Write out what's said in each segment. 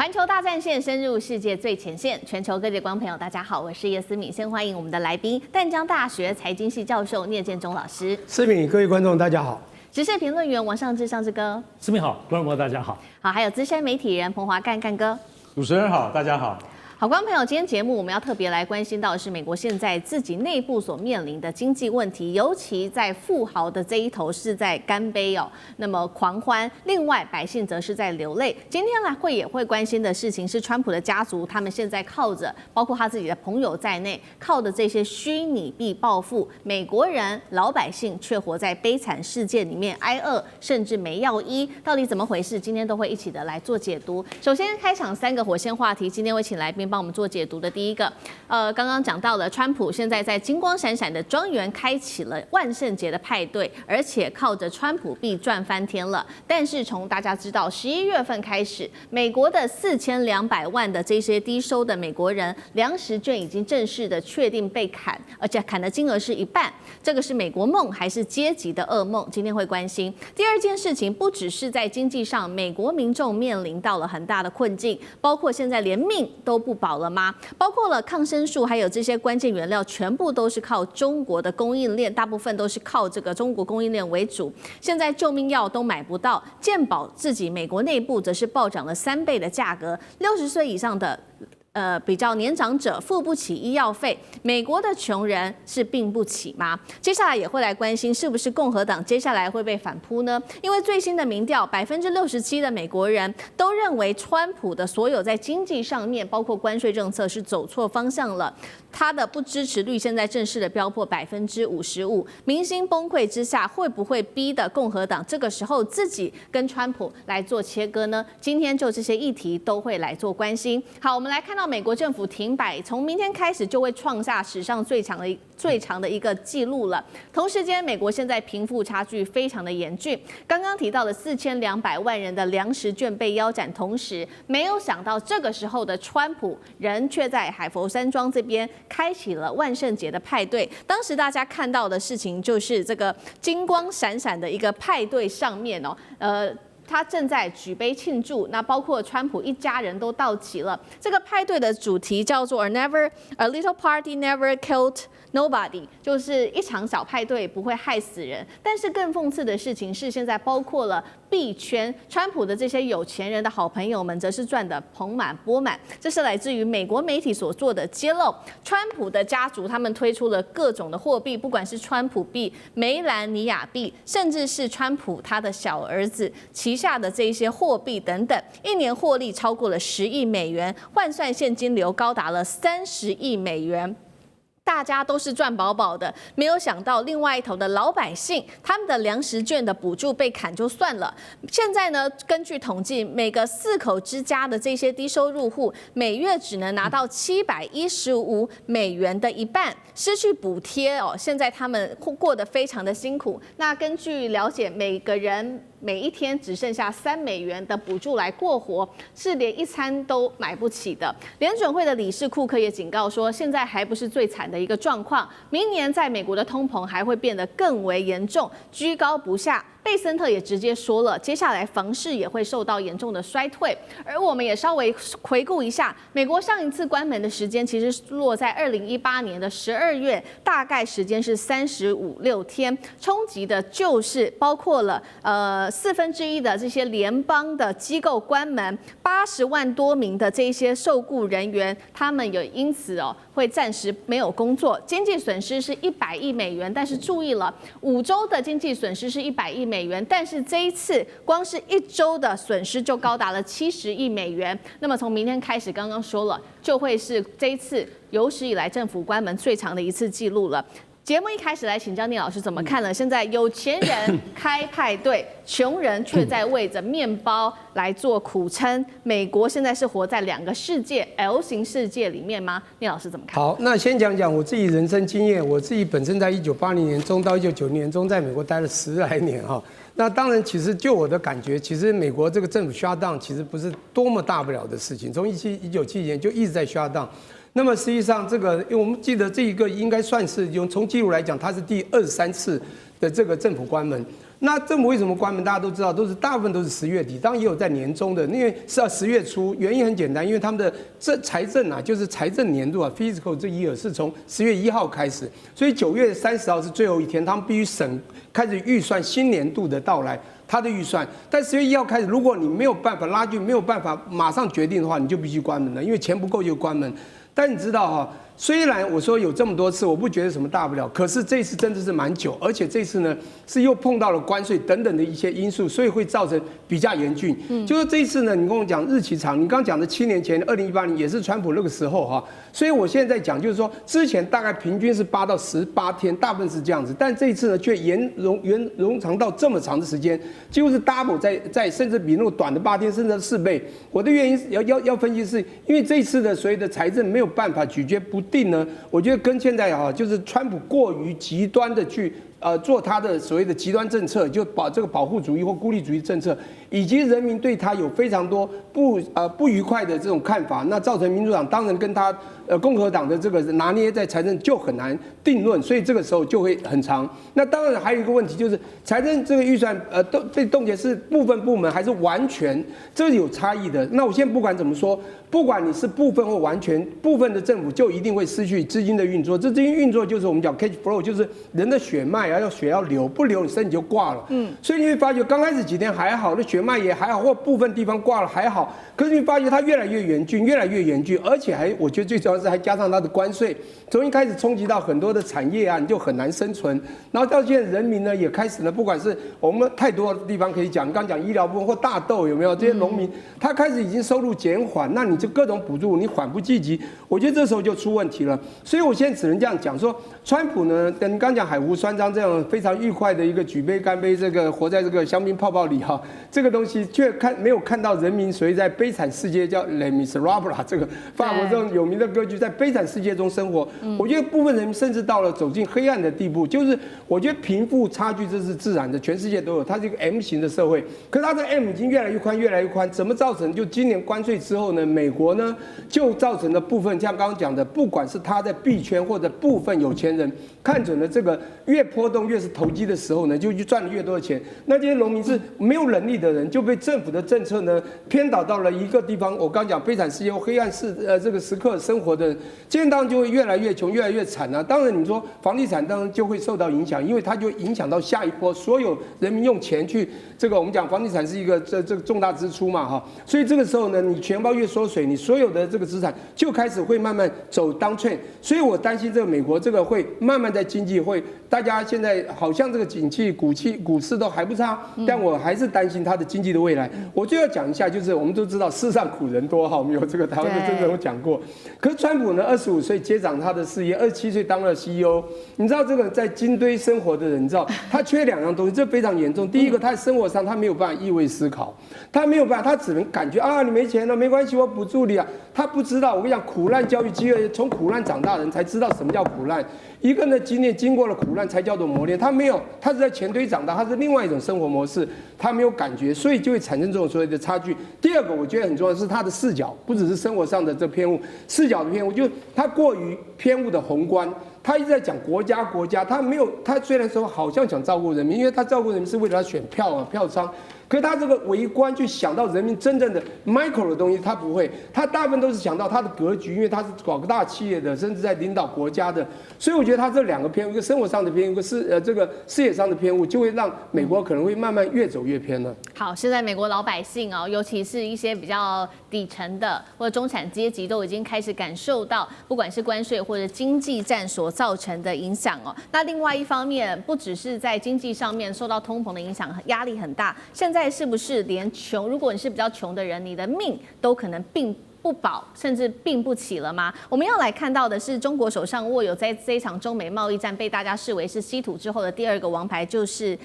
环球大战线深入世界最前线，全球各界观众朋友，大家好，我是叶思敏。先欢迎我们的来宾，淡江大学财经系教授聂建中老师。思敏，各位观众大家好。时事评论员王尚志，尚志哥。思敏好，观众朋友大家好。好，还有资深媒体人彭华干，干哥。主持人好，大家好。好，观众朋友，今天节目我们要特别来关心到的是美国现在自己内部所面临的经济问题，尤其在富豪的这一头是在干杯哦，那么狂欢；另外百姓则是在流泪。今天也会关心的事情是，川普的家族他们现在靠着，包括他自己的朋友在内，靠的这些虚拟币暴富，美国人老百姓却活在悲惨世界里面，挨饿甚至没药医，到底怎么回事？今天都会一起的来做解读。首先开场3个火线话题，今天会请来宾帮我们做解读的第一个，刚刚讲到了，川普现在在金光闪闪的庄园开启了万圣节的派对，而且靠着川普币赚翻天了。但是从大家知道11月份开始，美国的4200万的这些低收的美国人粮食券已经正式的确定被砍，而且砍的金额是1半。这个是美国梦还是阶级的噩梦？今天会关心。第二件事情，不只是在经济上，美国民众面临到了很大的困境，包括现在连命都不保了。包括了抗生素，还有这些关键原料，全部都是靠中国的供应链，大部分都是靠这个中国供应链为主。现在救命药都买不到，健保自己美国内部则是暴涨了3倍的价格，60岁以上的。比较年长者付不起医药费，美国的穷人是病不起吗？接下来也会来关心，是不是共和党接下来会被反扑呢？因为最新的民调，67%的美国人都认为川普的所有在经济上面，包括关税政策是走错方向了。他的不支持率现在正式的飙破55%，民心崩溃之下，会不会逼得共和党这个时候自己跟川普来做切割呢？今天就这些议题都会来做关心。好，我们来看到美国政府停摆，从明天开始就会创下史上最长的一个记录了。同时间，美国现在贫富差距非常的严峻。刚刚提到的4200万人的粮食券被腰斩，同时没有想到这个时候的川普人却在海佛山庄这边开启了万圣节的派对。当时大家看到的事情就是这个金光闪闪的一个派对上面他正在举杯庆祝，那包括川普一家人都到齐了。这个派对的主题叫做 A little party never killed nobody， 就是一场小派对不会害死人。但是更讽刺的事情是，现在包括了币圈，川普的这些有钱人的好朋友们，则是赚得盆满钵满。这是来自于美国媒体所做的揭露。川普的家族他们推出了各种的货币，不管是川普币、梅兰妮亚币，甚至是川普他的小儿子旗下的这一些货币等等，一年获利超过了10亿美元，换算现金流高达了30亿美元。大家都是赚饱饱的，没有想到另外一头的老百姓，他们的粮食券的补助被砍就算了。现在呢，根据统计，每个4口之家的这些低收入户，每月只能拿到715美元的一半，失去补贴哦。现在他们过得非常的辛苦。那根据了解，每个人每一天只剩下3美元的补助来过活，是连一餐都买不起的。联准会的理事库克也警告说，现在还不是最惨的一个状况，明年在美国的通膨还会变得更为严重，居高不下。贝森特也直接说了，接下来房市也会受到严重的衰退。而我们也稍微回顾一下，美国上一次关门的时间其实落在2018年的12月，大概时间是35-36天，冲击的就是包括了1/4的这些联邦的机构关门，80万多名的这些受雇人员，他们有因此会暂时没有工作，经济损失是100亿美元。但是注意了，5周的经济损失是100亿美元，但是这一次光是1周的损失就高达了70亿美元。那么从明天开始，刚刚说了，就会是这一次有史以来政府关门最长的一次记录了。节目一开始来请教聂老师怎么看了？现在有钱人开派对，穷人却在为着面包来做苦撑。美国现在是活在2个世界 L 型世界里面吗？聂老师怎么看？好，那先讲讲我自己人生经验。我自己本身在1980年中到1990年中在美国待了10来年哈。那当然，其实就我的感觉，其实美国这个政府 shut down 其实不是多么大不了的事情，从1970年就一直在 shut down。那么实际上，这个因为我们记得这一个应该算是从记录来讲，它是第23次的这个政府关门。那政府为什么关门？大家都知道，大部分都是10月底，当然也有在年中的，因为是要10月初。原因很简单，因为他们的财政啊，就是财政年度啊 ，fiscal 这year是从10月1号开始，所以9月30号是最后一天，他们必须开始预算新年度的到来。他的预算，但10月1号开始，如果你没有办法拉锯，没有办法马上决定的话，你就必须关门了，因为钱不够就关门。但你知道哈，虽然我说有这么多次，我不觉得什么大不了，可是这次真的是蛮久，而且这次呢是又碰到了关税等等的一些因素，所以会造成比较严峻。就是这一次呢，你跟我讲日期长，你刚讲的7年前2018年也是川普那个时候哈，所以我现在讲就是说，之前大概平均是8到18天，大部分是这样子，但这一次呢却延长到这么长的时间，几乎是 double 在甚至比那个短的8天甚至4倍。我的原因要分析是因为这一次的所谓的财政没有办法咀嚼不定呢，我觉得跟现在就是川普过于极端的去做他的所谓的极端政策，就这个保护主义或孤立主义政策，以及人民对他有非常多不愉快的这种看法，那造成民主党当然跟他共和党的这个拿捏在财政就很难定论，所以这个时候就会很长。那当然还有一个问题就是财政这个预算被冻结是部分部门还是完全，这是有差异的。那我现在不管怎么说，不管你是部分或完全，部分的政府就一定会失去资金的运作。这资金运作就是我们讲 cash flow， 就是人的血脉要血要流，不流你身体就挂了。所以你会发觉刚开始几天还好，那血脉也还好，或部分地方挂了还好，可是你发觉它越来越严峻，越来越严峻，而且我觉得最主要是还加上它的关税，从一开始冲击到很多的产业啊，你就很难生存。然后到现在人民呢也开始呢，不管是我们太多的地方可以讲，刚讲医疗部分或大豆有没有这些农民，他开始已经收入减缓，那你就各种补助你缓不济急，我觉得这时候就出问题了。所以我现在只能这样讲说，川普呢，跟刚讲海湖酸章这样非常愉快的一个举杯干杯，这个活在这个香槟泡泡里哈，这个东西却没有看到人民所谓在悲惨世界叫 Les Miserables 这个法国这种有名的歌剧，在悲惨世界中生活。我觉得部分人甚至到了走进黑暗的地步，就是我觉得贫富差距这是自然的，全世界都有，它是一个 M 型的社会，可是它的 M 已经越来越宽，越来越宽，怎么造成？就今年关税之后呢，美国呢就造成了部分像刚刚讲的，不管是他在币圈或者部分有钱人看准了这个越波动越是投机的时候呢，就赚了越多的钱。那这些农民是没有能力的人，就被政府的政策呢偏导到了一个地方。我刚讲悲惨世界或黑暗这个时刻生活的人，这样当然就会越来越穷，越来越惨啊。当然你说房地产当然就会受到影响，因为它就影响到下一波所有人民用钱去这个我们讲房地产是一个这个重大支出嘛哈，所以这个时候呢，你钱包越缩水，你所有的这个资产就开始会慢慢走downtrend。所以我担心这个美国这个会慢慢在经济会，大家现在好像这个景气股市都还不差，但我还是担心它的经济的未来。我就要讲一下，就是我们都知道世上苦人多哈，我们有这个台湾的真人有讲过。可是川普呢，25岁接掌他的事业，27岁当了 CEO。你知道这个在金堆生活的人，你知道他缺2样东西，这非常严重。第一个，他在生活上他没有办法易位思考，他没有办法，他只能感觉啊，你没钱了，没关系，我补助你啊。他不知道，我跟你讲，苦难教育机会，从苦难长大的人才知道什么叫苦难。一个呢，经过了苦难才叫做磨练。他没有，他是在钱堆长大，他是另外一种生活模式，他没有感觉，所以就会产生这种所谓的差距。第二个，我觉得很重要的是他的视角，不只是生活上的这偏误，视角的偏误，就是他过于偏误的宏观。他一直在讲国家，他没有，他虽然说好像想照顾人民，因为他照顾人民是为了他选票啊，票仓。可是他这个微观去想到人民真正的 micro 的东西，他不会，他大部分都是想到他的格局，因为他是搞个大企业的，甚至在领导国家的，所以我觉得他这2个偏误，一个生活上的偏误，一个这个事业上的偏误，就会让美国可能会慢慢越走越偏了。好，现在美国老百姓哦，尤其是一些比较底层的或者中产阶级，都已经开始感受到，不管是关税或者经济战所造成的影响哦。那另外一方面，不只是在经济上面受到通膨的影响，压力很大。现在是不是连穷，如果你是比较穷的人，你的命都可能不保，甚至病不起了吗？我们要来看到的是，中国手上握有在这一场中美贸易战被大家视为是稀土之后的第2个王牌，就是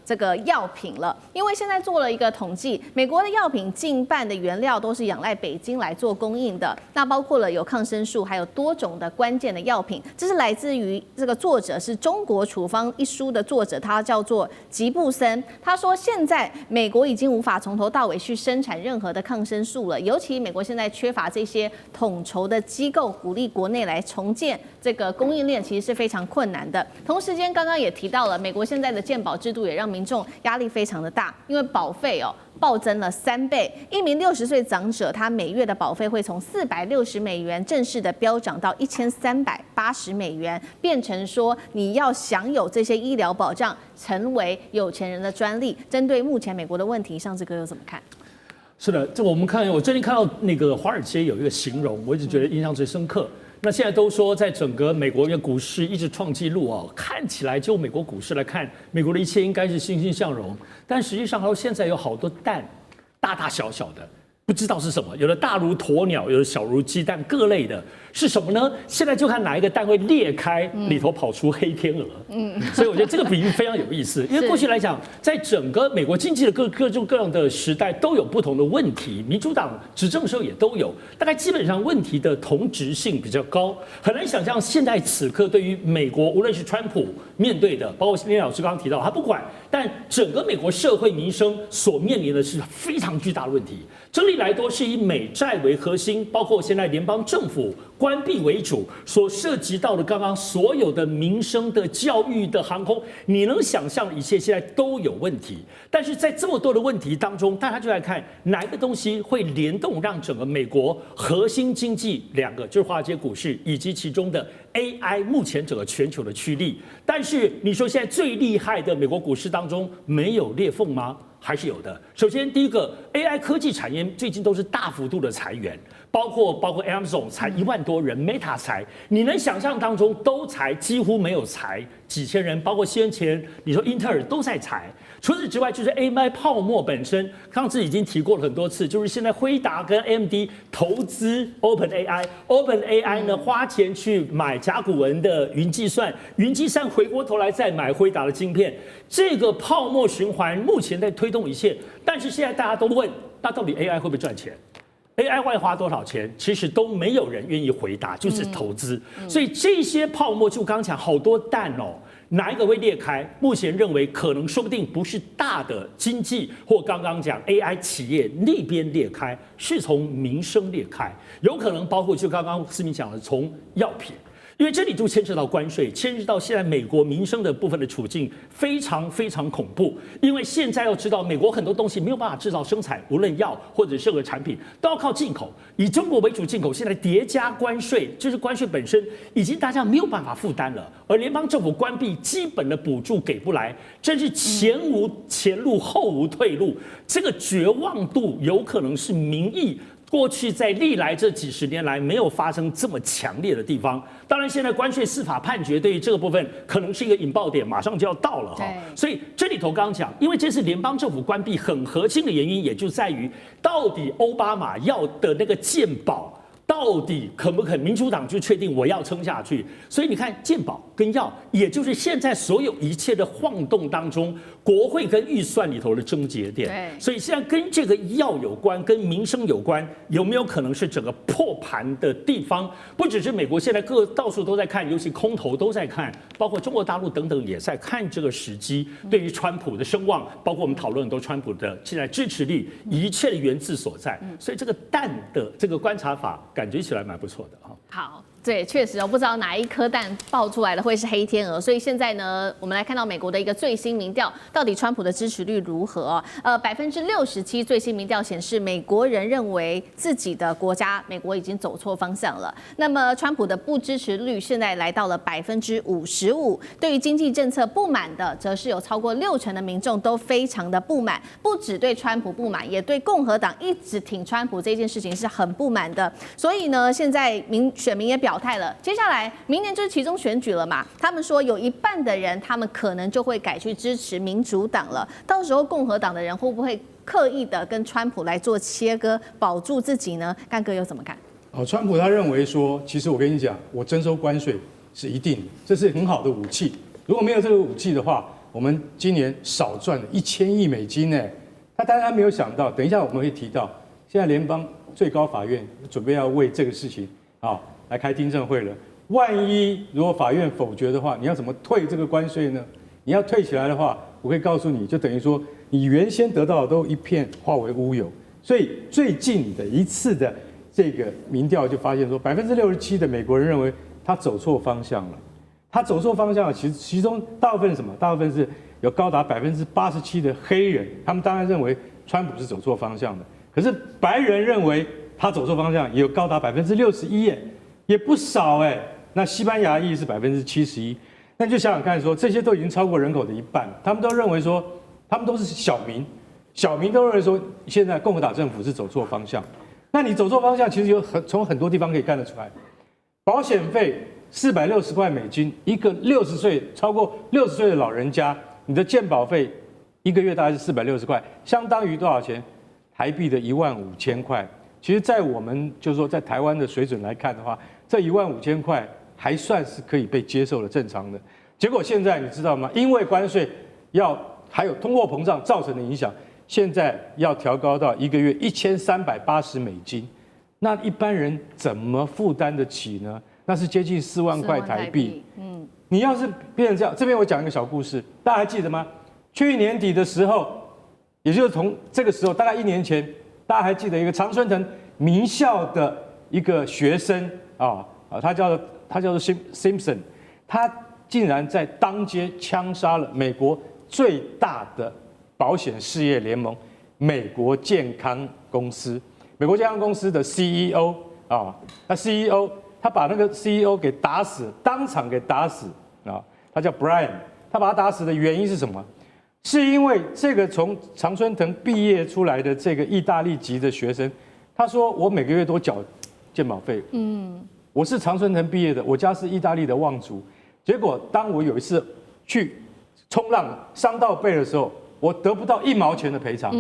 这个药品了。因为现在做了一个统计，美国的药品近半的原料都是仰赖北京来做供应的，那包括了有抗生素，还有多种的关键的药品。这是来自于这个作者是《中国处方》一书的作者，他叫做吉布森。他说，现在美国已经无法从头到尾去生产任何的抗生素了，尤其美国现在缺乏这些统筹的机构，鼓励国内来重建这个供应链，其实是非常困难的。同时间，刚刚也提到了，美国现在的健保制度也让民众压力非常的大，因为保费暴增了3倍。一名60岁长者，他每月的保费会从460美元正式的飙涨到1380美元，变成说你要享有这些医疗保障，成为有钱人的专利。针对目前美国的问题，上次哥又怎么看？是的，这我们看，我最近看到那个华尔街有一个形容，我一直觉得印象最深刻。那现在都说，在整个美国的股市一直创纪录哦，看起来就美国股市来看，美国的一切应该是欣欣向荣，但实际上还现在有好多蛋，大大小小的。不知道是什么，有的大如鸵鸟，有的小如鸡蛋，各类的是什么呢？现在就看哪一个蛋会裂开，里头跑出黑天鹅。所以我觉得这个比喻非常有意思，因为过去来讲，在整个美国经济的各种各样的时代都有不同的问题，民主党执政的时候也都有，大概基本上问题的同质性比较高，很难想象现在此刻对于美国，无论是川普面对的，包括林老师刚刚提到，他不管，但整个美国社会民生所面临的是非常巨大的问题。整理来多是以美债为核心，包括现在联邦政府关闭为主，所涉及到的刚刚所有的民生的、教育的、航空，你能想象的一切现在都有问题。但是在这么多的问题当中，大家就来看哪一个东西会联动，让整个美国核心经济2个就是华尔街股市以及其中的 AI 目前整个全球的趋力。但是你说现在最厉害的美国股市当中没有裂缝吗？还是有的。首先，第一个 AI 科技产业最近都是大幅度的裁员，包括 Amazon 裁1万多人 ，Meta 裁，你能想象当中都裁，几乎没有裁几千人，包括先前你说英特尔都在裁。除此之外，就是 AI 泡沫本身，上次已经提过了很多次，就是现在辉达跟 AMD 投资 OpenAI 呢花钱去买甲骨文的云计算，云计算回过头来再买辉达的晶片，这个泡沫循环目前在推动一切。但是现在大家都问，那到底 AI 会不会赚钱？AI 会花多少钱？其实都没有人愿意回答，就是投资。所以这些泡沫，就刚刚讲好多蛋哦，哪一个会裂开？目前认为可能说不定不是大的经济或刚刚讲 AI 企业那边裂开，是从民生裂开，有可能包括就刚刚思明讲的从药品。因为这里就牵扯到关税，牵扯到现在美国民生的部分的处境非常非常恐怖。因为现在要知道，美国很多东西没有办法制造生产，无论药或者任何产品都要靠进口，以中国为主进口，现在叠加关税，就是关税本身已经大家没有办法负担了。而联邦政府关闭，基本的补助给不来，真是前无前路后无退路。这个绝望度有可能是民意过去在历来这几十年来没有发生这么强烈的地方。当然，现在关税司法判决对于这个部分可能是一个引爆点，马上就要到了哈。所以这里头刚刚讲，因为这是联邦政府关闭很核心的原因，也就在于到底奥巴马要的那个健保。到底肯不肯？民主党就确定我要撑下去。所以你看，健保跟药，也就是现在所有一切的晃动当中，国会跟预算里头的症结点。所以现在跟这个药有关，跟民生有关，有没有可能是整个破盘的地方？不只是美国，现在到处都在看，尤其空头都在看，包括中国大陆等等也在看这个时机。对于川普的声望，包括我们讨论很多川普的现在支持率，一切的源自所在。所以这个蛋的这个观察法。感觉起来蛮不错的哈。好，对，确实不知道哪一颗蛋爆出来的会是黑天鹅。所以现在呢，我们来看到美国的一个最新民调，到底川普的支持率如何？67%最新民调显示，美国人认为自己的国家美国已经走错方向了。那么川普的不支持率现在来到了55%。对于经济政策不满的，则是有超过60%的民众都非常的不满，不只对川普不满，也对共和党一直挺川普这件事情是很不满的。所以呢，现在选民也表态了，接下来明年就是期中选举了嘛。他们说有一半的人，他们可能就会改去支持民主党了。到时候共和党的人会不会刻意的跟川普来做切割，保住自己呢？干哥又怎么看？川普他认为说，其实我跟你讲，我征收关税是一定的，这是很好的武器。如果没有这个武器的话，我们今年少赚了1000亿美金呢。当然他没有想到，等一下我们会提到，现在联邦最高法院准备要为这个事情来开听证会了。万一如果法院否决的话，你要怎么退这个关税呢？你要退起来的话，我可以告诉你，就等于说你原先得到的都一片化为乌有。所以最近的一次的这个民调就发现说，67%的美国人认为他走错方向了。他走错方向了，其中大部分是什么？大部分是有高达87%的黑人，他们当然认为川普是走错方向的。可是白人认为他走错方向，也有高达61%耶，也不少哎。那西班牙裔是71%，那你就想想看说，这些都已经超过人口的一半，他们都认为说，他们都是小民都认为说，现在共和党政府是走错方向。那你走错方向，其实从很多地方可以看得出来，保险费460块美金，一个超过60岁的老人家，你的健保费一个月大概是460块，相当于多少钱？台币的15000块。其实，在我们就是说在台湾的水准来看的话，这15000块还算是可以被接受的、正常的。结果现在你知道吗？因为关税还有通货膨胀造成的影响，现在要调高到一个月1380美金，那一般人怎么负担得起呢？那是接近4万块台币。你要是变成这样，这边我讲一个小故事，大家还记得吗？去年底的时候，也就是从这个时候，大概1年前，大家还记得一个常春藤名校的一个学生他叫做 Simpson， 他竟然在当街枪杀了美国最大的保险事业联盟美国健康公司。美国健康公司的 CEO 那 CEO 他把那个 CEO 给打死，当场给打死他叫 Brian， 他把他打死的原因是什么？是因为这个从常春藤毕业出来的这个意大利籍的学生，他说我每个月都缴健保费，我是常春藤毕业的，我家是意大利的望族，结果当我有一次去冲浪伤到背的时候，我得不到1毛钱的赔偿，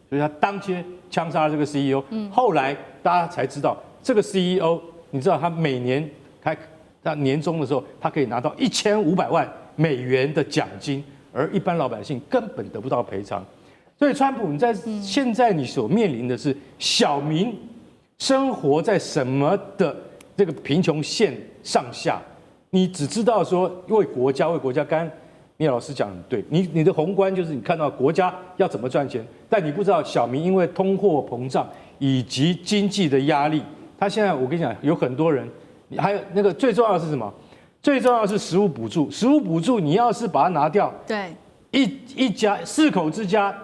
所以他当街枪杀了这个 CEO。后来大家才知道，这个 CEO， 你知道他每年他年终的时候，他可以拿到1500万美元的奖金，而一般老百姓根本得不到赔偿。所以川普，你在现在你所面临的是小民生活在什么的这个贫穷线上下，你只知道说为国家，刚刚聂老师讲的对，你的宏观就是你看到国家要怎么赚钱，但你不知道小民因为通货膨胀以及经济的压力，他现在我跟你讲，有很多人，还有那个最重要的是什么？最重要的是食物补助，食物补助你要是把它拿掉，对，一家4口之家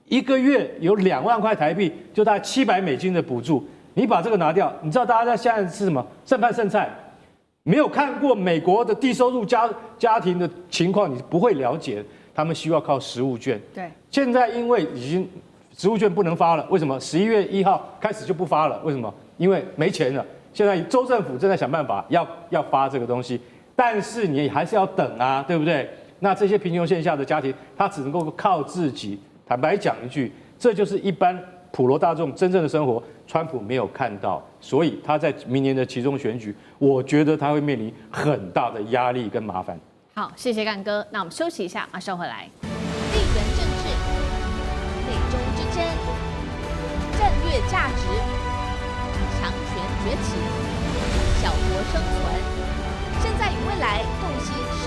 一个月有2万块台币，就大概700美金的补助，你把这个拿掉，你知道大家现在是什么？剩饭剩菜。没有看过美国的低收入家庭的情况，你不会了解，他们需要靠食物券。对，现在因为已经食物券不能发了，为什么？11月1号开始就不发了，为什么？因为没钱了。现在州政府正在想办法要发这个东西，但是你还是要等啊，对不对？那这些贫穷线下的家庭，他只能够靠自己。坦白讲一句，这就是一般普罗大众真正的生活，川普没有看到，所以他在明年的期中选举，我觉得他会面临很大的压力跟麻烦。好，谢谢干哥，那我们休息一下，马上回来。地缘政治、美中之争、战略价值、强权崛起、小国生存，现在与未来洞悉世